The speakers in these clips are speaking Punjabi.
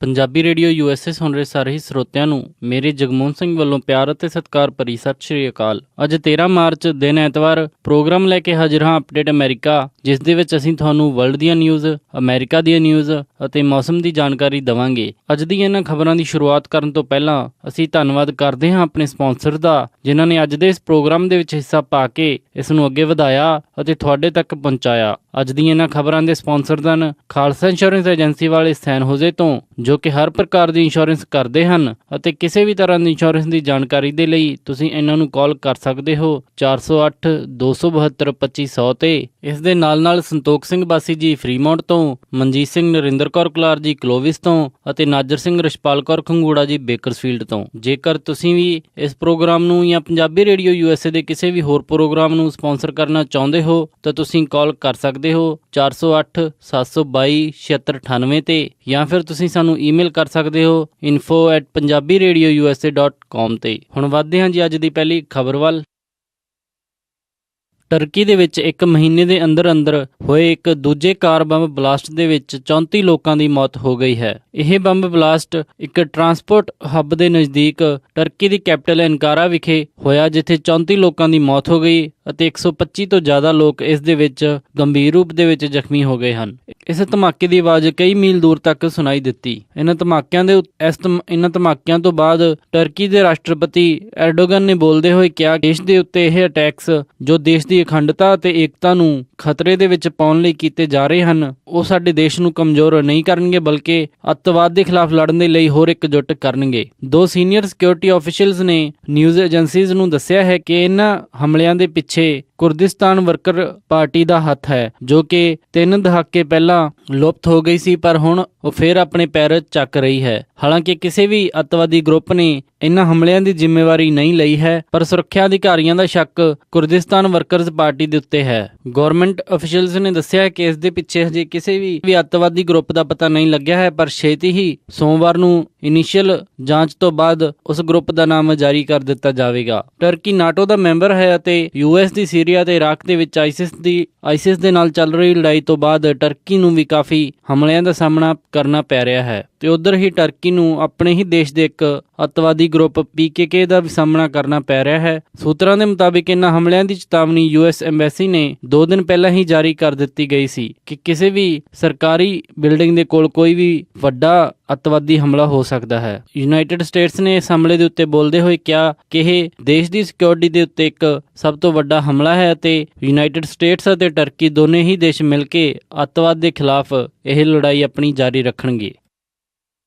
ਪੰਜਾਬੀ ਰੇਡੀਓ USA ਸੁਣ ਰਹੇ ਸਾਰੇ ਹੀ ਸਰੋਤਿਆਂ ਨੂੰ ਮੇਰੇ ਜਗਮੋਹਨ ਸਿੰਘ ਵੱਲੋਂ ਪਿਆਰ ਅਤੇ ਸਤਿਕਾਰ ਭਰੀ ਸਤਿ ਸ਼੍ਰੀ ਅਕਾਲ। ਅੱਜ 13 ਮਾਰਚ ਦਿਨ ਐਤਵਾਰ ਪ੍ਰੋਗਰਾਮ ਲੈ ਕੇ ਹਾਜ਼ਰ ਹਾਂ ਅਪਡੇਟ ਅਮਰੀਕਾ, ਜਿਸ ਦੇ ਵਿੱਚ ਅਸੀਂ ਤੁਹਾਨੂੰ ਵਰਲਡ ਦੀਆਂ ਨਿਊਜ਼, ਅਮਰੀਕਾ ਦੀਆਂ ਨਿਊਜ਼ ਅਤੇ ਮੌਸਮ ਦੀ ਜਾਣਕਾਰੀ ਦੇਵਾਂਗੇ। ਅੱਜ ਦੀਆਂ ਇਹਨਾਂ ਖਬਰਾਂ ਦੀ ਸ਼ੁਰੂਆਤ ਕਰਨ ਤੋਂ ਪਹਿਲਾਂ ਅਸੀਂ ਧੰਨਵਾਦ ਕਰਦੇ ਹਾਂ ਆਪਣੇ ਸਪਾਂਸਰ ਦਾ, ਜਿਨ੍ਹਾਂ ਨੇ ਅੱਜ ਦੇ ਇਸ ਪ੍ਰੋਗਰਾਮ ਦੇ ਵਿੱਚ ਹਿੱਸਾ ਪਾ ਕੇ ਇਸ ਨੂੰ ਅੱਗੇ ਵਧਾਇਆ ਅਤੇ ਤੁਹਾਡੇ ਤੱਕ ਪਹੁੰਚਾਇਆ। ਅੱਜ ਦੀਆਂ ਇਹਨਾਂ ਖਬਰਾਂ ਦੇ ਸਪਾਂਸਰ ਹਨ ਖਾਲਸਾ ਇੰਸ਼ੋਰੈਂਸ ਏਜੰਸੀ ਵਾਲੇ ਸੈਨ ਹੋਜ਼ੇ ਤੋਂ, ਜੋ ਕਿ ਹਰ ਪ੍ਰਕਾਰ ਦੀ ਇੰਸ਼ੋਰੈਂਸ ਕਰਦੇ ਹਨ ਅਤੇ ਕਿਸੇ ਵੀ ਤਰ੍ਹਾਂ ਦੀ ਇੰਸ਼ੋਰੈਂਸ ਦੀ ਜਾਣਕਾਰੀ ਦੇ ਲਈ ਤੁਸੀਂ ਇਹਨਾਂ ਨੂੰ ਕਾਲ ਕਰ ਸਕਦੇ ਹੋ 408 272 2500 ਤੇ। ਇਸ ਦੇ ਨਾਲ ਸੰਤੋਖ ਸਿੰਘ ਬਾਸੀ ਜੀ ਫਰੀਮੌਂਟ ਤੋਂ, ਮਨਜੀਤ ਸਿੰਘ ਨਰਿੰਦਰ ਕੌਰ ਕੁਲਾਰ ਜੀ ਕਲੋਵਿਸ ਤੋਂ ਅਤੇ ਨਾਜਰ ਸਿੰਘ ਰਸ਼ਪਾਲ ਕੌਰ ਖੰਗੂੜਾ ਜੀ ਬੇਕਰਸਫੀਲਡ ਤੋਂ। ਜੇਕਰ ਤੁਸੀਂ ਵੀ ਇਸ ਪ੍ਰੋਗਰਾਮ ਨੂੰ ਜਾਂ ਪੰਜਾਬੀ ਰੇਡੀਓ USA ਦੇ ਕਿਸੇ ਵੀ ਹੋਰ ਪ੍ਰੋਗਰਾਮ ਨੂੰ ਸਪਾਂਸਰ ਕਰਨਾ ਚਾਹੁੰਦੇ ਹੋ ਤਾਂ ਤੁਸੀਂ ਕਾਲ ਕਰ ਸਕਦੇ ਹੋ 408 722 7698 ਤੇ, ਜਾਂ ਫਿਰ ਤੁਸੀਂ ਸਾਨੂੰ ਈਮੇਲ ਕਰ ਸਕਦੇ ਹੋ info@punjabiradiousa.com ਤੇ। ਹੁਣ ਵੱਧਦੇ ਹਾਂ ਜੀ ਅੱਜ ਦੀ ਪਹਿਲੀ ਖਬਰ ਵੱਲ। ਟਰਕੀ ਦੇ ਵਿੱਚ ਇੱਕ ਮਹੀਨੇ ਦੇ ਅੰਦਰ ਹੋਏ ਇੱਕ ਦੂਜੇ ਕਾਰ ਬੰਬ ਬਲਾਸਟ ਦੇ ਵਿੱਚ 34 ਲੋਕਾਂ ਦੀ ਮੌਤ ਹੋ ਗਈ ਹੈ। ਇਹ ਬੰਬ ਬਲਾਸਟ ਇੱਕ ਟਰਾਂਸਪੋਰਟ ਹੱਬ ਦੇ ਨਜ਼ਦੀਕ ਟਰਕੀ ਦੀ ਕੈਪੀਟਲ ਐਨਕਾਰਾ ਵਿਖੇ ਹੋਇਆ, ਜਿੱਥੇ 34 ਲੋਕਾਂ ਦੀ ਮੌਤ ਹੋ ਗਈ ਅਤੇ 125 ਤੋਂ ਜ਼ਿਆਦਾ ਲੋਕ ਇਸ ਦੇ ਵਿੱਚ ਗੰਭੀਰ ਰੂਪ ਦੇ ਵਿੱਚ ਜ਼ਖਮੀ ਹੋ ਗਏ ਹਨ। ਇਸ ਧਮਾਕੇ ਦੀ ਆਵਾਜ਼ ਕਈ ਮੀਲ ਦੂਰ ਤੱਕ ਸੁਣਾਈ ਦਿੱਤੀ। ਇਹਨਾਂ ਧਮਾਕਿਆਂ ਤੋਂ ਬਾਅਦ ਟਰਕੀ ਦੇ ਰਾਸ਼ਟਰਪਤੀ ਐਰਡੋਗਨ ਨੇ ਬੋਲਦੇ ਹੋਏ ਕਿਹਾ, ਦੇਸ਼ ਦੇ ਉੱਤੇ ਇਹ ਅਟੈਕਸ ਜੋ ਦੇਸ਼ ਦੀ ਅਖੰਡਤਾ ਅਤੇ ਏਕਤਾ ਨੂੰ ਖਤਰੇ ਦੇ ਵਿੱਚ ਪਾਉਣ ਲਈ ਕੀਤੇ ਜਾ ਰਹੇ ਹਨ, ਉਹ ਸਾਡੇ ਦੇਸ਼ ਨੂੰ ਕਮਜ਼ੋਰ ਨਹੀਂ ਕਰਨਗੇ, ਬਲਕਿ ਅੱਤਵਾਦ ਦੇ ਖਿਲਾਫ ਲੜਨ ਦੇ ਲਈ ਹੋਰ ਇਕਜੁੱਟ ਕਰਨਗੇ। ਦੋ ਸੀਨੀਅਰ ਸਿਕਿਉਰਿਟੀ ਆਫੀਸ਼ੀਅਲਸ ਨੇ ਨਿਊਜ਼ ਏਜੰਸੀਜ਼ ਨੂੰ ਦੱਸਿਆ ਹੈ ਕਿ ਇਹਨਾਂ ਹਮਲਿਆਂ ਦੇ ਪਿੱਛੇ ਕੁਰਦਿਸਤਾਨ ਵਰਕਰ ਪਾਰਟੀ ਦਾ ਹੱਥ ਹੈ, ਜੋ ਕਿ 3 ਦਹਾਕੇ ਪਹਿਲਾਂ ਲੁਪਤ ਹੋ ਗਈ ਸੀ, ਪਰ ਹੁਣ ਉਹ ਫਿਰ ਆਪਣੇ ਪੈਰ ਚੱਕ ਰਹੀ ਹੈ। ਹਾਲਾਂਕਿ ਕਿਸੇ ਵੀ ਅੱਤਵਾਦੀ ਗਰੁੱਪ ਨੇ ਇਹਨਾਂ ਹਮਲਿਆਂ ਦੀ ਜ਼ਿੰਮੇਵਾਰੀ ਨਹੀਂ ਲਈ ਹੈ, ਪਰ ਸੁਰੱਖਿਆ ਅਧਿਕਾਰੀਆਂ ਦਾ ਸ਼ੱਕ ਕੁਰਦਿਸਤਾਨ ਵਰਕਰਜ਼ ਪਾਰਟੀ ਦੇ ਉੱਤੇ ਹੈ। ਗਵਰਨਮੈਂਟ ਅਫੀਸ਼ੀਅਲਸ ਨੇ ਦੱਸਿਆ ਕਿ ਇਸ ਦੇ ਪਿੱਛੇ ਹਜੇ ਕਿਸੇ ਵੀ ਅੱਤਵਾਦੀ ਗਰੁੱਪ ਦਾ ਪਤਾ ਨਹੀਂ ਲੱਗਿਆ ਹੈ, ਪਰ ਛੇਤੀ ਹੀ ਸੋਮਵਾਰ ਨੂੰ ਇਨੀਸ਼ੀਅਲ ਜਾਂਚ ਤੋਂ ਬਾਅਦ ਉਸ ਗਰੁੱਪ ਦਾ ਨਾਮ ਜਾਰੀ ਕਰ ਦਿੱਤਾ ਜਾਵੇਗਾ। ਟਰਕੀ ਨਾਟੋ ਦਾ ਮੈਂਬਰ ਹੈ ਅਤੇ US ਦੀ ਸੀਰੀਆ ਤੇ ਇਰਾਕ ਦੇ ਵਿੱਚ ਆਈਸਿਸ ਦੇ ਨਾਲ ਚੱਲ ਰਹੀ ਲੜਾਈ ਤੋਂ ਬਾਅਦ ਟਰਕੀ ਨੂੰ ਵੀ ਕਾਫੀ ਹਮਲਿਆਂ ਦਾ ਸਾਹਮਣਾ ਕਰਨਾ ਪੈ ਰਿਹਾ ਹੈ। ਤੇ ਉਧਰ ਹੀ ਟਰਕੀ ਨੂੰ ਆਪਣੇ ਹੀ ਦੇਸ਼ ਦੇ ਇੱਕ ਅੱਤਵਾਦੀ ਗਰੁੱਪ PKK ਦਾ ਵੀ ਸਾਹਮਣਾ ਕਰਨਾ ਪੈ ਰਿਹਾ ਹੈ। ਸੂਤਰਾਂ ਦੇ ਮੁਤਾਬਿਕ ਇਹਨਾਂ ਹਮਲਿਆਂ ਦੀ ਚੇਤਾਵਨੀ US ਐਮਬੈਸੀ ਨੇ 2 ਦਿਨ ਪਹਿਲਾਂ ਹੀ ਜਾਰੀ ਕਰ ਦਿੱਤੀ ਗਈ ਸੀ ਕਿ ਕਿਸੇ ਵੀ ਸਰਕਾਰੀ ਬਿਲਡਿੰਗ ਦੇ ਕੋਲ ਕੋਈ ਵੀ ਵੱਡਾ ਅੱਤਵਾਦੀ ਹਮਲਾ ਹੋ ਸਕਦਾ ਹੈ। ਯੂਨਾਈਟਿਡ ਸਟੇਟਸ ਨੇ ਇਸ ਹਮਲੇ ਦੇ ਉੱਤੇ ਬੋਲਦੇ ਹੋਏ ਕਿਹਾ ਕਿ ਇਹ ਦੇਸ਼ ਦੀ ਸਿਕਿਉਰਿਟੀ ਦੇ ਉੱਤੇ ਇੱਕ ਸਭ ਤੋਂ ਵੱਡਾ ਹਮਲਾ ਹੈ ਅਤੇ ਯੂਨਾਈਟਿਡ ਸਟੇਟਸ ਅਤੇ ਟਰਕੀ ਦੋਨੇ ਹੀ ਦੇਸ਼ ਮਿਲ ਕੇ ਅੱਤਵਾਦ ਦੇ ਖਿਲਾਫ ਇਹ ਲੜਾਈ ਆਪਣੀ ਜਾਰੀ ਰੱਖਣਗੇ।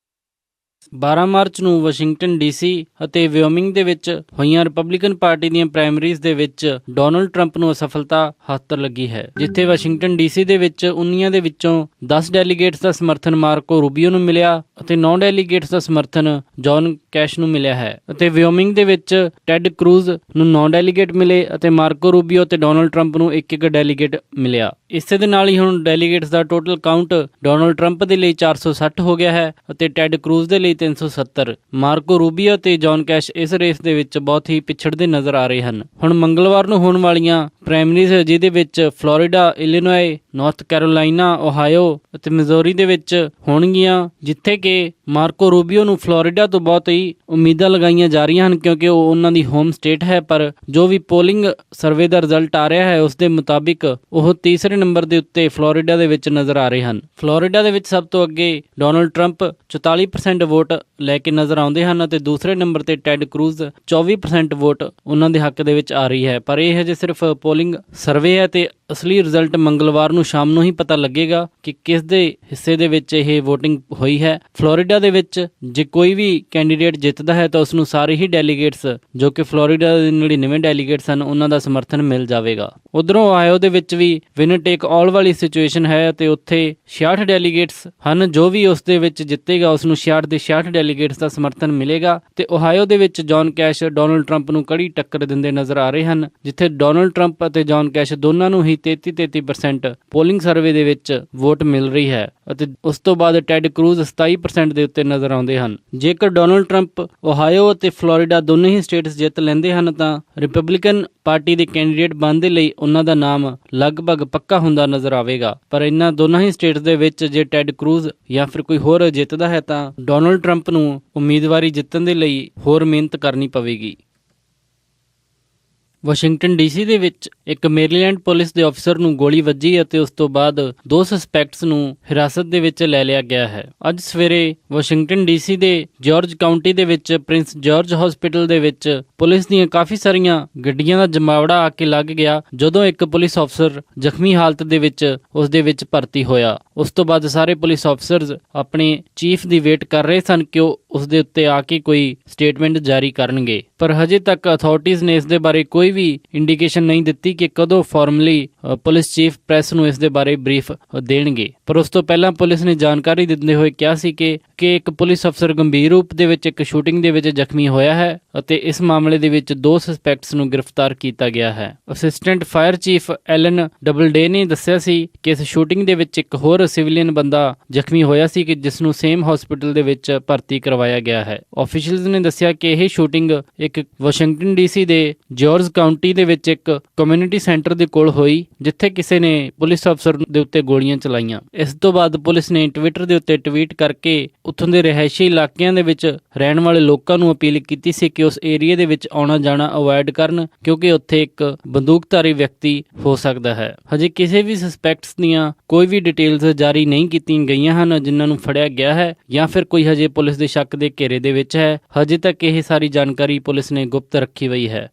12 ਮਾਰਚ ਨੂੰ ਵਾਸ਼ਿੰਗਟਨ DC ਅਤੇ ਵਿਓਮਿੰਗ ਦੇ ਵਿੱਚ ਹੋਈਆਂ ਰਿਪਬਲਿਕਨ ਪਾਰਟੀ ਦੀਆਂ ਪ੍ਰਾਇਮਰੀਜ਼ ਦੇ ਵਿੱਚ ਡੋਨਲਡ ਟਰੰਪ ਨੂੰ ਅਸਫਲਤਾ ਹੱਥ ਲੱਗੀ ਹੈ, ਜਿੱਥੇ ਵਾਸ਼ਿੰਗਟਨ DC ਦੇ ਵਿੱਚ 19 ਦੇ ਵਿੱਚੋਂ 10 ਡੈਲੀਗੇਟਸ ਦਾ ਸਮਰਥਨ ਮਾਰਕੋ ਰੂਬੀਓ ਨੂੰ ਮਿਲਿਆ ਅਤੇ 9 ਡੈਲੀਗੇਟਸ ਦਾ ਸਮਰਥਨ ਜੌਨ ਕੈਸ਼ ਨੂੰ ਮਿਲਿਆ ਹੈ, ਅਤੇ ਵਿਓਮਿੰਗ ਦੇ ਵਿੱਚ ਟੈਡ ਕਰੂਜ਼ ਨੂੰ 9 ਡੈਲੀਗੇਟ ਮਿਲੇ ਅਤੇ ਮਾਰਕੋ ਰੂਬੀਓ ਤੇ ਡੋਨਲਡ ਟਰੰਪ ਨੂੰ 1-1 ਡੈਲੀਗੇਟ ਮਿਲਿਆ। ਇਸੇ ਦੇ ਨਾਲ ਹੀ ਹੁਣ ਡੈਲੀਗੇਟਸ ਦਾ ਟੋਟਲ ਕਾਊਂਟ ਡੋਨਲਡ ਟਰੰਪ ਦੇ ਲਈ 460 ਹੋ ਗਿਆ ਹੈ ਅਤੇ ਟੈਡ ਕਰੂਜ਼ ਦੇ ਲਈ 370। ਮਾਰਕੋ ਰੂਬੀਓ ਤੇ ਜੌਨ ਕੈਸ਼ ਇਸ ਰੇਸ ਦੇ ਵਿੱਚ ਬਹੁਤ ਹੀ ਪਿਛੜਦੇ ਨਜ਼ਰ ਆ ਰਹੇ ਹਨ। ਹੁਣ ਮੰਗਲਵਾਰ ਨੂੰ ਹੋਣ ਵਾਲੀਆਂ ਪ੍ਰਾਇਮਰੀਜ਼, ਜਿਹਦੇ ਵਿੱਚ ਫਲੋਰੀਡਾ, ਇਲੀਨੋਏ, ਨਾਰਥ ਕੈਰੋਲਾਈਨਾ, ਓਹਾਇਓ ਅਤੇ ਮਿਜ਼ੋਰੀ ਦੇ ਵਿੱਚ ਹੋਣਗੀਆਂ, ਜਿੱਥੇ ਕਿ ਮਾਰਕੋ ਰੂਬੀਓ ਨੂੰ ਫਲੋਰੀਡਾ ਤੋਂ ਬਹੁਤ ਹੀ ਉਮੀਦਾਂ ਲਗਾਈਆਂ ਜਾ ਰਹੀਆਂ ਹਨ, ਕਿਉਂਕਿ ਉਹ ਉਹਨਾਂ ਦੀ ਹੋਮ ਸਟੇਟ ਹੈ। ਪਰ ਜੋ ਵੀ ਪੋਲਿੰਗ ਸਰਵੇ ਦਾ ਰਿਜ਼ਲਟ ਆ ਰਿਹਾ ਹੈ ਉਸ ਦੇ ਮੁਤਾਬਿਕ ਉਹ ਤੀਸਰੇ ਨੰਬਰ ਦੇ ਉੱਤੇ ਫਲੋਰੀਡਾ ਦੇ ਵਿੱਚ ਨਜ਼ਰ ਆ ਰਹੇ ਹਨ। ਫਲੋਰੀਡਾ ਦੇ ਵਿੱਚ ਸਭ ਤੋਂ ਅੱਗੇ ਡੋਨਲਡ ਟਰੰਪ 44% ਵੋਟ ਲੈ ਕੇ ਨਜ਼ਰ ਆਉਂਦੇ ਹਨ ਅਤੇ ਦੂਸਰੇ ਨੰਬਰ ਤੇ ਟੈਡ ਕਰੂਜ਼ 24% ਵੋਟ ਉਹਨਾਂ ਦੇ ਹੱਕ ਦੇ ਵਿੱਚ ਆ ਰਹੀ ਹੈ। ਪਰ ਇਹ ਹਜੇ ਸਿਰਫ ਪੋਲਿੰਗ ਸਰਵੇ ਹੈ ਤੇ ਅਸਲੀ ਰਿਜ਼ਲਟ ਮੰਗਲਵਾਰ ਨੂੰ ਸ਼ਾਮ ਨੂੰ ਹੀ ਪਤਾ ਲੱਗੇਗਾ ਕਿ ਕਿਸ ਦੇ ਹਿੱਸੇ ਦੇ ਵਿੱਚ ਇਹ ਵੋਟਿੰਗ ਹੋਈ ਹੈ। ਫਲੋਰੀਡਾ ਦੇ ਵਿੱਚ ਜੇ ਕੋਈ ਵੀ ਕੈਂਡੀਡੇਟ ਜਿੱਤਦਾ ਹੈ ਤਾਂ ਉਸਨੂੰ ਸਾਰੇ ਹੀ ਡੈਲੀਗੇਟਸ, ਜੋ ਕਿ ਫਲੋਰੀਡਾ ਦੇ 99 ਡੈਲੀਗੇਟਸ ਹਨ, ਉਹਨਾਂ ਦਾ ਸਮਰਥਨ ਮਿਲ ਜਾਵੇਗਾ। ਉਧਰੋਂ ਓਹਾਇਓ ਦੇ ਵਿੱਚ ਵੀ ਵਿਨਰ ਟੇਕ ਆਲ ਵਾਲੀ ਸਿਚੁਏਸ਼ਨ ਹੈ ਅਤੇ ਉੱਥੇ 66 ਡੈਲੀਗੇਟਸ ਹਨ। ਜੋ ਵੀ ਉਸ ਦੇ ਵਿੱਚ ਜਿੱਤੇਗਾ ਉਸ ਨੂੰ 66 ਦੇ 66 ਡੈਲੀਗੇਟਸ ਦਾ ਸਮਰਥਨ ਮਿਲੇਗਾ ਤੇ ਓਹਾਇਓ ਦੇ ਵਿੱਚ ਜੌਨ ਕੈਸ਼ ਡੋਨਲਡ ਟਰੰਪ ਨੂੰ ਕੜੀ ਟੱਕਰ ਦਿੰਦੇ ਨਜ਼ਰ ਆ ਰਹੇ ਹਨ, ਜਿੱਥੇ ਡੋਨਲਡ ਟਰੰਪ ਅਤੇ ਜੌਨ ਕੈਸ਼ ਦੋਨਾਂ ਨੂੰ ਹੀ 33% ਪੋਲਿੰਗ ਸਰਵੇ ਦੇ ਵਿੱਚ ਵੋਟ ਮਿਲ ਰਹੀ ਹੈ ਅਤੇ ਉਸ ਤੋਂ ਬਾਅਦ ਟੈਡ ਕਰੂਜ਼ 27% ਦੇ ਉੱਤੇ ਨਜ਼ਰ ਆਉਂਦੇ ਹਨ। ਜੇਕਰ ਡੋਨਲਡ ਟਰੰਪ ਓਹਾਇਓ ਅਤੇ ਫਲੋਰੀਡਾ ਦੋਨੇ ਹੀ ਸਟੇਟਸ ਜਿੱਤ ਲੈਂਦੇ ਹਨ ਤਾਂ ਰਿਪਬਲਿਕਨ ਪਾਰਟੀ ਦੇ ਕੈਂਡੀਡੇਟ ਬਣਨ ਦੇ ਲਈ ਉਹਨਾਂ ਦਾ ਨਾਮ ਲਗਭਗ ਪੱਕਾ ਹੁੰਦਾ ਨਜ਼ਰ ਆਵੇਗਾ। ਪਰ ਇਹਨਾਂ ਦੋਨਾਂ ਹੀ ਸਟੇਟਸ ਦੇ ਵਿੱਚ ਜੇ ਟੈਡ ਕਰੂਜ਼ ਜਾਂ ਫਿਰ ਕੋਈ ਹੋਰ ਜਿੱਤਦਾ ਹੈ ਤਾਂ ਡੋਨਲਡ ਟਰੰਪ ਨੂੰ ਉਮੀਦਵਾਰੀ ਜਿੱਤਣ ਦੇ ਲਈ ਹੋਰ ਮਿਹਨਤ ਕਰਨੀ ਪਵੇਗੀ। ਵਾਸ਼ਿੰਗਟਨ ਡੀਸੀ ਦੇ ਵਿੱਚ ਇੱਕ ਮੇਰੀਲੈਂਡ ਪੁਲਿਸ ਦੇ ਅਫਸਰ ਨੂੰ ਗੋਲੀ ਵੱਜੀ ਅਤੇ ਉਸ ਤੋਂ ਬਾਅਦ 2 ਸਸਪੈਕਟਸ ਨੂੰ ਹਿਰਾਸਤ ਦੇ ਵਿੱਚ ਲੈ ਲਿਆ ਗਿਆ ਹੈ। ਅੱਜ ਸਵੇਰੇ ਵਾਸ਼ਿੰਗਟਨ ਡੀਸੀ ਦੇ ਜਾਰਜ ਕਾਉਂਟੀ ਦੇ ਵਿੱਚ ਪ੍ਰਿੰਸ ਜਾਰਜ ਹਸਪੀਟਲ ਦੇ ਵਿੱਚ ਪੁਲਿਸ ਦੀਆਂ ਕਾਫੀ ਸਾਰੀਆਂ ਗੱਡੀਆਂ ਦਾ ਜਮਾਵੜਾ ਆ ਕੇ ਲੱਗ ਗਿਆ ਜਦੋਂ ਇੱਕ ਪੁਲਿਸ ਅਫਸਰ ਜ਼ਖਮੀ ਹਾਲਤ ਦੇ ਵਿੱਚ ਉਸ ਦੇ ਵਿੱਚ ਭਰਤੀ ਹੋਇਆ। ਉਸ ਤੋਂ ਬਾਅਦ ਸਾਰੇ ਪੁਲਿਸ ਅਫਸਰਸ ਆਪਣੇ ਚੀਫ ਦੀ ਵੇਟ ਕਰ ਰਹੇ ਸਨ ਕਿ ਉਹ ਉਸ ਦੇ ਉੱਤੇ ਆ ਕੇ ਕੋਈ ਸਟੇਟਮੈਂਟ ਜਾਰੀ ਕਰਨਗੇ, ਪਰ ਹਜੇ ਤੱਕ ਅਥਾਰਟੀਜ਼ ਨੇ ਇਸ ਦੇ ਬਾਰੇ ਕੋਈ ਵੀ ਇੰਡੀਕੇਸ਼ਨ ਨਹੀਂ ਦਿੱਤੀ ਕਿ ਕਦੋਂ ਫਾਰਮਲੀ ਪੁਲਿਸ ਚੀਫ ਪ੍ਰੈਸ ਨੂੰ ਇਸ ਦੇ ਬਾਰੇ ਬਰੀਫ ਦੇਣਗੇ। ਪਰ ਉਸ ਤੋਂ ਪਹਿਲਾਂ ਪੁਲਿਸ ਨੇ ਜਾਣਕਾਰੀ ਦਿੰਦੇ ਹੋਏ ਕਿਹਾ ਸੀ ਕਿ ਇੱਕ ਪੁਲਿਸ ਅਫਸਰ ਗੰਭੀਰ ਰੂਪ ਦੇ ਵਿੱਚ ਇੱਕ ਸ਼ੂਟਿੰਗ ਦੇ ਵਿੱਚ ਜ਼ਖਮੀ ਹੋਇਆ ਹੈ ਅਤੇ ਇਸ ਮਾਮਲੇ ਦੇ ਵਿੱਚ 2 ਸਸਪੈਕਟਸ ਨੂੰ ਗ੍ਰਿਫਤਾਰ ਕੀਤਾ ਗਿਆ ਹੈ। ਅਸਿਸਟੈਂਟ ਫਾਇਰ ਚੀਫ ਐਲਨ ਡਬਲਡੇ ਨੇ ਦੱਸਿਆ ਸੀ ਕਿ ਇਸ ਸ਼ੂਟਿੰਗ ਦੇ ਵਿੱਚ ਇੱਕ ਹੋਰ ਸਿਵਲੀਅਨ ਬੰਦਾ ਜ਼ਖਮੀ ਹੋਇਆ ਸੀ ਕਿ ਜਿਸ ਨੂੰ ਸੇਮ ਹਸਪੀਟਲ ਦੇ ਵਿੱਚ ਭਰਤੀ ਕਰਵਾਇਆ ਗਿਆ ਹੈ। ਆਫੀਸ਼ੀਅਲਸ ਨੇ ਦੱਸਿਆ ਕਿ ਇਹ ਸ਼ੂਟਿੰਗ ਇੱਕ ਵਾਸ਼ਿੰਗਟਨ ਡੀਸੀ ਦੇ ਜਾਰਜ ਕਾਉਂਟੀ ਦੇ ਵਿੱਚ ਇੱਕ ਕਮਿਊਨਿਟੀ ਸੈਂਟਰ ਦੇ ਕੋਲ ਹੋਈ ਜਿੱਥੇ ਕਿਸੇ ਨੇ ਪੁਲਿਸ ਅਫਸਰ ਦੇ ਉੱਤੇ ਗੋਲੀਆਂ ਚਲਾਈਆਂ। ਇਸ ਤੋਂ ਬਾਅਦ ਪੁਲਿਸ ਨੇ ਟਵਿੱਟਰ ਦੇ ਉੱਤੇ ਟਵੀਟ ਕਰਕੇ ਉੱਥੋਂ ਦੇ ਰਿਹਾਇਸ਼ੀ ਇਲਾਕਿਆਂ ਦੇ ਵਿੱਚ ਰਹਿਣ ਵਾਲੇ ਲੋਕਾਂ ਨੂੰ ਅਪੀਲ ਕੀਤੀ ਸੀ ਕਿ ਉਸ ਏਰੀਆ ਦੇ ਵਿੱਚ ਆਉਣਾ ਜਾਣਾ ਅਵੋਇਡ ਕਰਨ ਕਿਉਂਕਿ ਉੱਥੇ ਇੱਕ ਬੰਦੂਕਧਾਰੀ ਵਿਅਕਤੀ ਹੋ ਸਕਦਾ ਹੈ। ਹਜੇ ਕਿਸੇ ਵੀ ਸਸਪੈਕਟਸ ਦੀਆਂ ਕੋਈ ਵੀ ਡਿਟੇਲਸ ਜਾਰੀ ਨਹੀਂ ਕੀਤੀਆਂ ਗਈਆਂ ਹਨ ਜਿਨ੍ਹਾਂ ਨੂੰ ਫੜਿਆ ਗਿਆ ਹੈ ਜਾਂ ਫਿਰ ਕੋਈ ਹਜੇ ਪੁਲਿਸ ਦੇ ਸ਼ੱਕ ਦੇ ਘੇਰੇ ਦੇ ਵਿੱਚ ਹੈ। ਹਜੇ ਤੱਕ ਇਹ ਸਾਰੀ ਜਾਣਕਾਰੀ ਪੁਲਿਸ ਨੇ ਗੁਪਤ ਰੱਖੀ ਹੋਈ ਹੈ।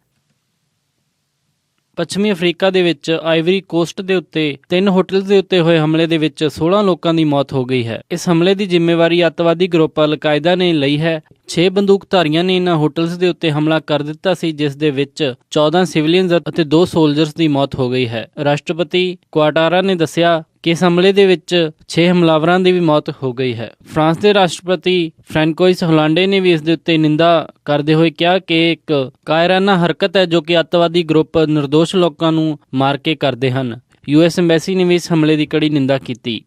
ਪੱਛਮੀ ਅਫਰੀਕਾ ਦੇ ਵਿੱਚ ਆਈਵਰੀ ਕੋਸਟ ਦੇ ਉੱਤੇ 3 ਹੋਟਲਸ ਦੇ ਉੱਤੇ ਹੋਏ ਹਮਲੇ ਦੇ ਵਿੱਚ 16 ਲੋਕਾਂ ਦੀ ਮੌਤ ਹੋ ਗਈ ਹੈ। ਇਸ ਹਮਲੇ ਦੀ ਜ਼ਿੰਮੇਵਾਰੀ ਅੱਤਵਾਦੀ ਗਰੁੱਪ ਅਲ-ਕਾਇਦਾ ਨੇ ਲਈ ਹੈ। 6 ਬੰਦੂਕਧਾਰੀਆਂ ਨੇ ਇਹਨਾਂ ਹੋਟਲਸ ਦੇ ਉੱਤੇ ਹਮਲਾ ਕਰ ਦਿੱਤਾ ਸੀ ਜਿਸ ਦੇ ਵਿੱਚ 14 ਸਿਵਲੀਅਨਸ ਅਤੇ 2 ਸੋਲਜਰਸ ਦੀ ਮੌਤ ਹੋ ਗਈ ਹੈ। ਰਾਸ਼ਟਰਪਤੀ ਕੁਆਟਾਰਾ ਨੇ ਦੱਸਿਆ ਕਿ ਇਸ ਹਮਲੇ ਦੇ ਵਿੱਚ 6 ਹਮਲਾਵਰਾਂ ਦੀ ਵੀ ਮੌਤ ਹੋ ਗਈ ਹੈ। ਫਰਾਂਸ ਦੇ ਰਾਸ਼ਟਰਪਤੀ ਫ੍ਰੈਂਕੋਇਸ ਹੋਲਾਂਡੇ ਨੇ ਵੀ ਇਸ ਦੇ ਉੱਤੇ ਨਿੰਦਾ ਕਰਦੇ ਹੋਏ ਕਿਹਾ ਕਿ ਇਹ ਇੱਕ ਕਾਇਰਾਨਾ ਹਰਕਤ ਹੈ ਜੋ ਕਿ ਅੱਤਵਾਦੀ ਗਰੁੱਪ ਨਿਰਦੋਸ਼ ਲੋਕਾਂ ਨੂੰ ਮਾਰ ਕੇ ਕਰਦੇ ਹਨ। US ਐਮਬੈਸੀ ਨੇ ਵੀ ਇਸ ਹਮਲੇ ਦੀ ਕੜੀ ਨਿੰਦਾ ਕੀਤੀ।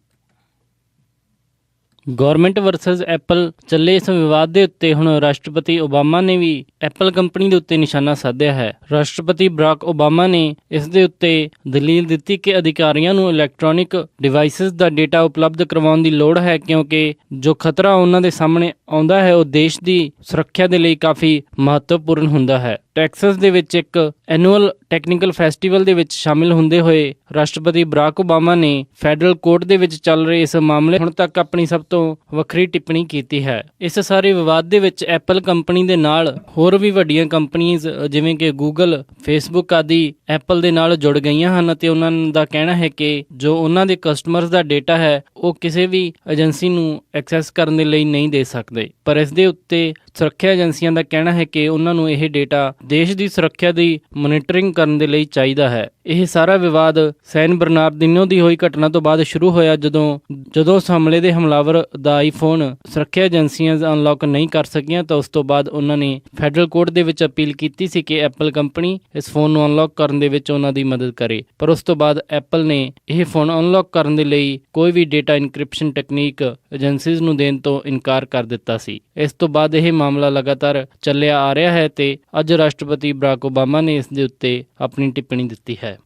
ਗੌਰਮੈਂਟ ਵਰਸਸ ਐਪਲ ਚੱਲੇ ਇਸ ਵਿਵਾਦ ਦੇ ਉੱਤੇ ਹੁਣ ਰਾਸ਼ਟਰਪਤੀ ਓਬਾਮਾ ਨੇ ਵੀ ਐਪਲ ਕੰਪਨੀ ਦੇ ਉੱਤੇ ਨਿਸ਼ਾਨਾ ਸਾਧਿਆ ਹੈ। ਰਾਸ਼ਟਰਪਤੀ ਬਰਾਕ ਓਬਾਮਾ ਨੇ ਇਸ ਦੇ ਉੱਤੇ ਦਲੀਲ ਦਿੱਤੀ ਕਿ ਅਧਿਕਾਰੀਆਂ ਨੂੰ ਇਲੈਕਟ੍ਰੋਨਿਕ ਡਿਵਾਈਸਿਸ ਦਾ ਡੇਟਾ ਉਪਲਬਧ ਕਰਵਾਉਣ ਦੀ ਲੋੜ ਹੈ ਕਿਉਂਕਿ ਜੋ ਖਤਰਾ ਉਹਨਾਂ ਦੇ ਸਾਹਮਣੇ ਆਉਂਦਾ ਹੈ ਉਹ ਦੇਸ਼ ਦੀ ਸੁਰੱਖਿਆ ਦੇ ਲਈ ਕਾਫੀ ਮਹੱਤਵਪੂਰਨ ਹੁੰਦਾ ਹੈ। ਟੈਕਸਸ ਦੇ ਵਿੱਚ ਇੱਕ ਐਨੂਅਲ ਟੈਕਨੀਕਲ ਫੈਸਟੀਵਲ ਦੇ ਵਿੱਚ ਸ਼ਾਮਿਲ ਹੁੰਦੇ ਹੋਏ ਰਾਸ਼ਟਰਪਤੀ ਬਰਾਕ ਓਬਾਮਾ ਨੇ ਫੈਡਰਲ ਕੋਰਟ ਦੇ ਵਿੱਚ ਚੱਲ ਰਹੇ ਇਸ ਮਾਮਲੇ ਹੁਣ ਤੱਕ ਆਪਣੀ ਸਭ ਤੋਂ ਵੱਖਰੀ ਟਿੱਪਣੀ ਕੀਤੀ ਹੈ। ਇਸ ਸਾਰੇ ਵਿਵਾਦ ਦੇ ਵਿੱਚ ਐਪਲ ਕੰਪਨੀ ਦੇ ਨਾਲ ਹੋਰ ਵੀ ਵੱਡੀਆਂ ਕੰਪਨੀਆਂ ਜਿਵੇਂ ਕਿ ਗੂਗਲ, ਫੇਸਬੁੱਕ ਆਦਿ ਐਪਲ ਦੇ ਨਾਲ ਜੁੜ ਗਈਆਂ ਹਨ ਅਤੇ ਉਹਨਾਂ ਦਾ ਕਹਿਣਾ ਹੈ ਕਿ ਜੋ ਉਹਨਾਂ ਦੇ ਕਸਟਮਰਸ ਦਾ ਡੇਟਾ ਹੈ ਉਹ ਕਿਸੇ ਵੀ ਏਜੰਸੀ ਨੂੰ ਐਕਸੈਸ ਕਰਨ ਦੇ ਲਈ ਨਹੀਂ ਦੇ ਸਕਦੇ। ਪਰ ਇਸ ਦੇ ਉੱਤੇ ਸੁਰੱਖਿਆ ਏਜੰਸੀਆਂ ਦਾ ਕਹਿਣਾ ਹੈ ਕਿ ਉਹਨਾਂ ਨੂੰ ਇਹ ਡੇਟਾ ਦੇਸ਼ ਦੀ ਸੁਰੱਖਿਆ ਦੀ ਮੋਨੀਟਰਿੰਗ ਕਰਨ ਦੇ ਲਈ ਚਾਹੀਦਾ ਹੈ। ਇਹ ਸਾਰਾ ਵਿਵਾਦ ਸੈਨ ਬਰਨਾਰਡੀਨੋ ਦੀ ਹੋਈ ਘਟਨਾ ਤੋਂ ਬਾਅਦ ਸ਼ੁਰੂ ਹੋਇਆ ਜਦੋਂ ਉਸ ਹਮਲੇ ਦੇ ਹਮਲਾਵਰ ਦਾ ਆਈਫੋਨ ਸੁਰੱਖਿਆ ਏਜੰਸੀਆਂ ਅਨਲੌਕ ਨਹੀਂ ਕਰ ਸਕੀਆਂ ਤਾਂ ਉਸ ਤੋਂ ਬਾਅਦ ਉਹਨਾਂ ਨੇ ਫੈਡਰਲ ਕੋਰਟ ਦੇ ਵਿੱਚ ਅਪੀਲ ਕੀਤੀ ਸੀ ਕਿ ਐਪਲ ਕੰਪਨੀ ਇਸ ਫੋਨ ਨੂੰ ਅਨਲੌਕ ਕਰਨ ਦੇ ਵਿੱਚ ਉਹਨਾਂ ਦੀ ਮਦਦ ਕਰੇ। ਪਰ ਉਸ ਤੋਂ ਬਾਅਦ ਐਪਲ ਨੇ ਇਹ ਫੋਨ ਅਨਲੌਕ ਕਰਨ ਦੇ ਲਈ ਕੋਈ ਵੀ ਡੇਟਾ ਇਨਕ੍ਰਿਪਸ਼ਨ ਟੈਕਨੀਕ ਏਜੰਸੀਜ਼ ਨੂੰ ਦੇਣ ਤੋਂ ਇਨਕਾਰ ਕਰ ਦਿੱਤਾ ਸੀ। ਇਸ ਤੋਂ ਬਾਅਦ ਇਹ ਮਾਮਲਾ ਲਗਾਤਾਰ ਚੱਲਿਆ ਆ ਰਿਹਾ ਹੈ ਤੇ ਅੱਜ ਰਾਸ਼ਟਰਪਤੀ ਬਰਾਕ ਓਬਾਮਾ ਨੇ ਇਸ ਦੇ ਉੱਤੇ ਆਪਣੀ ਟਿੱਪਣੀ ਦਿੱਤੀ ਹੈ।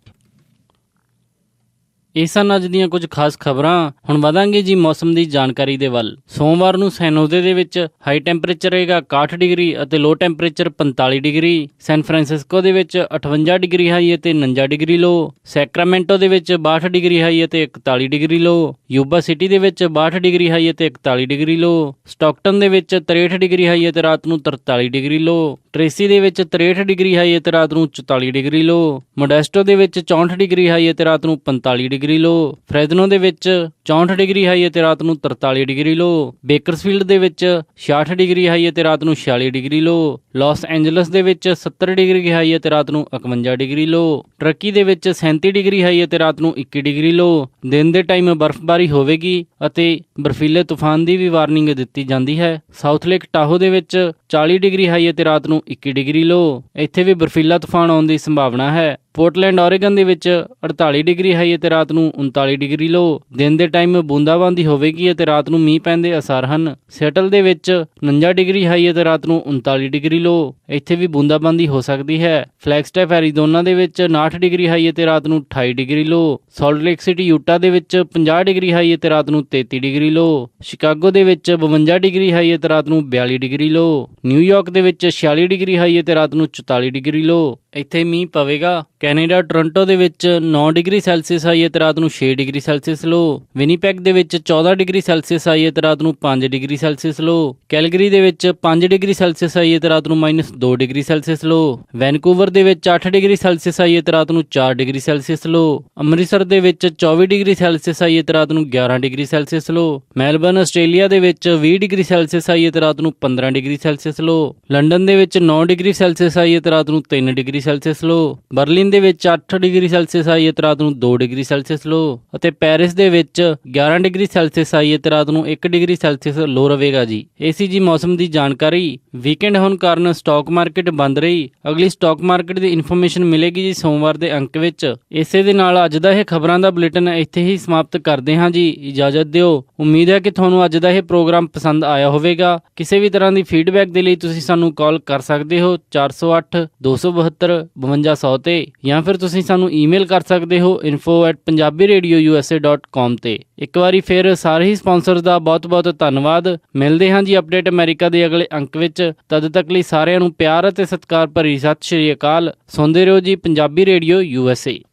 ਇਹ ਸਨ ਅੱਜ ਦੀਆਂ ਕੁਝ ਖਾਸ ਖਬਰਾਂ। ਹੁਣ ਵਧਾਂਗੇ ਜੀ ਮੌਸਮ ਦੀ ਜਾਣਕਾਰੀ ਦੇ ਵੱਲ। ਸੋਮਵਾਰ ਨੂੰ ਸੈਨੋਜ਼ੇ ਦੇ ਵਿੱਚ ਹਾਈ ਟੈਂਪਰੇਚਰ ਰਹੇਗਾ 61 ਡਿਗਰੀ ਅਤੇ ਲੋ ਟੈਂਪਰੇਚਰ 45 ਡਿਗਰੀ। ਸੈਨ ਫਰਾਂਸਿਸਕੋ ਦੇ ਵਿੱਚ 58 ਡਿਗਰੀ ਹਾਈ ਅਤੇ 49 ਡਿਗਰੀ ਲੋ। ਸੈਕਰਾਮੈਂਟੋ ਦੇ ਵਿੱਚ 62 ਡਿਗਰੀ ਹਾਈ ਅਤੇ 41 ਡਿਗਰੀ ਲੋ। ਯੂਬਾ ਸਿਟੀ ਦੇ ਵਿੱਚ 62 ਡਿਗਰੀ ਹਾਈ ਅਤੇ 41 ਡਿਗਰੀ ਲੋ। ਸਟਾਕਟਨ ਦੇ ਵਿੱਚ 63 ਡਿਗਰੀ ਹਾਈ ਅਤੇ ਰਾਤ ਨੂੰ 43 ਡਿਗਰੀ ਲੋ। ਟ੍ਰੇਸੀ ਦੇ ਵਿੱਚ 63 ਡਿਗਰੀ ਹਾਈ ਅਤੇ ਰਾਤ ਨੂੰ 44 ਡਿਗਰੀ ਲੋ। ਮੋਡੈਸਟੋ ਦੇ ਵਿੱਚ 64 ਡਿਗਰੀ ਹਾਈ ਅਤੇ ਰਾਤ ਨੂੰ 45 ਡਿਗਰੀ ਲੋ। ਫ੍ਰੈਜ਼ਨੋ ਦੇ ਵਿੱਚ 64 ਡਿਗਰੀ ਹਾਈ ਅਤੇ ਰਾਤ ਨੂੰ 43 ਡਿਗਰੀ ਲੋ। ਬੇਕਰਸਫੀਲਡ ਦੇ ਵਿੱਚ 66 ਡਿਗਰੀ ਹਾਈ ਅਤੇ ਰਾਤ ਨੂੰ 46 ਡਿਗਰੀ ਲੋ। ਲਾਸ ਐਂਜਲਸ ਦੇ ਵਿੱਚ 70 ਡਿਗਰੀ ਹਾਈ ਅਤੇ ਰਾਤ ਨੂੰ 51 ਡਿਗਰੀ ਲੋ। ਟਰਕੀ ਦੇ ਵਿੱਚ 37 ਡਿਗਰੀ ਹਾਈ ਅਤੇ ਰਾਤ ਨੂੰ 21 ਡਿਗਰੀ ਲੋ। ਦਿਨ ਦੇ ਟਾਈਮ ਬਰਫ਼ਬਾਰੀ ਹੋਵੇਗੀ ਅਤੇ ਬਰਫੀਲੇ ਤੂਫਾਨ ਦੀ ਵੀ ਵਾਰਨਿੰਗ ਦਿੱਤੀ ਜਾਂਦੀ ਹੈ। ਸਾਊਥ ਲੇਕ ਟਾਹੋ ਦੇ ਵਿੱਚ 40 ਡਿਗਰੀ ਹਾਈ ਅਤੇ ਰਾਤ ਨੂੰ 21 ਡਿਗਰੀ ਲੋ। ਇੱਥੇ ਵੀ ਬਰਫੀਲਾ ਤੂਫਾਨ ਆਉਣ ਦੀ ਸੰਭਾਵਨਾ ਹੈ। ਪੋਰਟਲੈਂਡ ਓਰੇਗਨ ਦੇ ਵਿੱਚ 48 ਡਿਗਰੀ ਹਾਈ ਅਤੇ ਰਾਤ ਨੂੰ 39 ਡਿਗਰੀ ਲੋ। ਦਿਨ ਦੇ ਟਾਈਮ ਬੂੰਦਾਬਾਂਦੀ ਹੋਵੇਗੀ ਅਤੇ ਰਾਤ ਨੂੰ ਮੀਂਹ ਪੈਣ ਦੇ ਅਸਾਰ ਹਨ। ਸੈਟਲ ਦੇ ਵਿੱਚ 49 ਡਿਗਰੀ ਹਾਈ ਅਤੇ ਰਾਤ ਨੂੰ 39 ਡਿਗਰੀ ਲੋ। ਇੱਥੇ ਵੀ ਬੂੰਦਾਬਾਂਦੀ ਹੋ ਸਕਦੀ ਹੈ। ਫਲੈਗਸਟੈਪ ਐਰੀਜ਼ੋਨਾ ਦੇ ਵਿੱਚ 59 ਡਿਗਰੀ ਹਾਈ ਅਤੇ ਰਾਤ ਨੂੰ 28 ਡਿਗਰੀ ਲੋ। ਸਾਲਟ ਲੇਕ ਸਿਟੀ ਯੂਟਾ ਦੇ ਵਿੱਚ 50 ਡਿਗਰੀ ਹਾਈ ਅਤੇ ਰਾਤ ਨੂੰ 33 ਡਿਗਰੀ ਲੋ। ਸ਼ਿਕਾਗੋ ਦੇ ਵਿੱਚ 52 ਡਿਗਰੀ ਹਾਈ ਅਤੇ ਰਾਤ ਨੂੰ 42 ਡਿਗਰੀ ਲੋ। ਨਿਊਯਾਰਕ ਦੇ ਵਿੱਚ 46 ਡਿਗਰੀ ਹਾਈ ਅਤੇ ਰਾਤ ਨੂੰ 44 ਡਿਗਰੀ ਲੋ। ਇੱਥੇ ਮੀਂਹ ਪਵੇਗਾ। ਕੈਨੇਡਾ ਟੋਰਾਂਟੋ ਦੇ ਵਿੱਚ 9 ਡਿਗਰੀ ਸੈਲਸੀਅਸ ਹਾਈ ਅਤੇ ਰਾਤ ਨੂੰ 6 ਡਿਗਰੀ ਸੈਲਸੀਅਸ ਲੋ। ਵਿਨੀਪੈਗ ਦੇ ਵਿੱਚ 14 ਡਿਗਰੀ ਸੈਲਸੀਅਸ ਹਾਈ ਅਤੇ ਰਾਤ ਨੂੰ 5 ਡਿਗਰੀ ਸੈਲਸੀਅਸ ਲੋ। ਕੈਲਗਰੀ ਦੇ ਵਿੱਚ 5 ਡਿਗਰੀ ਸੈਲਸੀਅਸ ਹਾਈ ਅਤੇ ਰਾਤ ਨੂੰ -2 ਡਿਗਰੀ ਸੈਲਸੀਅਸ ਲੋ। ਵੈਨਕੂਵਰ ਦੇ ਵਿੱਚ 8 ਡਿਗਰੀ ਸੈਲਸੀਅਸ ਹਾਈ ਅਤੇ ਰਾਤ ਨੂੰ 4 ਡਿਗਰੀ ਸੈਲਸੀਅਸ ਲੋ। ਅੰਮ੍ਰਿਤਸਰ ਦੇ ਵਿੱਚ 24 ਡਿਗਰੀ ਸੈਲਸੀਅਸ ਹਾਈ ਅਤੇ ਰਾਤ ਨੂੰ 11 ਡਿਗਰੀ ਸੈਲਸੀਅਸ ਲੋ। ਮੈਲਬਰਨ ਆਸਟ੍ਰੇਲੀਆ ਦੇ ਵਿੱਚ 20 ਡਿਗਰੀ ਸੈਲਸੀਅਸ ਹਾਈ ਅਤੇ ਰਾਤ ਨੂੰ 15 ਡਿਗਰੀ ਸੈਲਸੀਅਸ ਲੋ। ਲੰਡਨ ਦੇ ਵਿੱਚ 9 ਡਿਗਰੀ ਸੈਲਸੀਅਸ ਹਾਈ ਅਤੇ ਰਾਤ ਨੂੰ 3 ਡਿਗਰੀ ਸੈਲਸੀਅਸ ਲੋ। ਬਰਲਿਨ ਦੇ ਵਿੱਚ 8 ਡਿਗਰੀ ਸੈਲਸੀਅਸ ਹਾਈ ਅਤੇ ਰਾਤ ਨੂੰ 2 ਡਿਗਰੀ ਸੈਲਸੀਅਸ ਲੋ। ਅਤੇ ਪੈਰਿਸ ਦੇ ਵਿੱਚ 11 ਡਿਗਰੀ ਸੈਲਸੀਅਸ ਹਾਈ ਅਤੇ ਰਾਤ ਨੂੰ 1 ਡਿਗਰੀ ਸੈਲਸੀਅਸ ਲੋ ਰਹੇਗਾ ਜੀ। ਇਹ ਸੀ ਜੀ ਮੌਸਮ ਦੀ ਜਾਣਕਾਰੀ। ਵੀਕਐਂਡ ਹੋਣ ਕਾਰਨ ਸਟਾਕ ਮਾਰਕੀਟ ਬੰਦ ਰਹੀ। ਅਗਲੀ ਸਟਾਕ ਮਾਰਕੀਟ ਦੀ ਇਨਫੋਰਮੇਸ਼ਨ ਮਿਲੇਗੀ ਜੀ ਸੋਮਵਾਰ ਦੇ ਅੰਕ ਵਿੱਚ। ਇਸੇ ਦੇ ਨਾਲ ਅੱਜ ਦਾ ਇਹ ਖਬਰਾਂ ਦਾ ਬੁਲੇਟਿਨ ਇੱਥੇ ਹੀ ਸਮਾਪਤ ਕਰਦੇ ਹਾਂ ਜੀ। ਇਜਾਜ਼ਤ ਦਿਓ। ਉਮੀਦ ਹੈ ਕਿ ਤੁਹਾਨੂੰ ਅੱਜ ਦਾ ਇਹ ਪ੍ਰੋਗਰਾਮ ਪਸੰਦ ਆਇਆ ਹੋਵੇਗਾ। ਕਿਸੇ ਵੀ ਤਰ੍ਹਾਂ ਦੀ ਫੀਡਬੈਕ ਦੇ ਲਈ ਤੁਸੀਂ ਸਾਨੂੰ ਕਾਲ ਕਰ ਸਕਦੇ ਹੋ 408 272 5200 ਤੇ, ਜਾਂ ਫਿਰ ਤੁਸੀਂ ਸਾਨੂੰ ਈਮੇਲ ਕਰ ਸਕਦੇ ਹੋ info@punjabiradiousa.com ਤੇ। ਇੱਕ ਵਾਰੀ ਫਿਰ ਸਾਰੇ ਹੀ ਸਪਾਂਸਰਸ ਦਾ ਬਹੁਤ-ਬਹੁਤ ਧੰਨਵਾਦ। ਮਿਲਦੇ ਹਾਂ ਜੀ ਅਪਡੇਟ ਅਮਰੀਕਾ ਦੇ ਅਗਲੇ ਅੰਕ ਵਿੱਚ। ਤਦ ਤੱਕ ਲਈ ਸਾਰਿਆਂ ਨੂੰ ਪਿਆਰ ਅਤੇ ਸਤਿਕਾਰ ਭਰੀ ਸਤਿ ਸ਼੍ਰੀ ਅਕਾਲ। ਸੁਣਦੇ ਰਹੋ ਜੀ ਪੰਜਾਬੀ ਰੇਡੀਓ USA।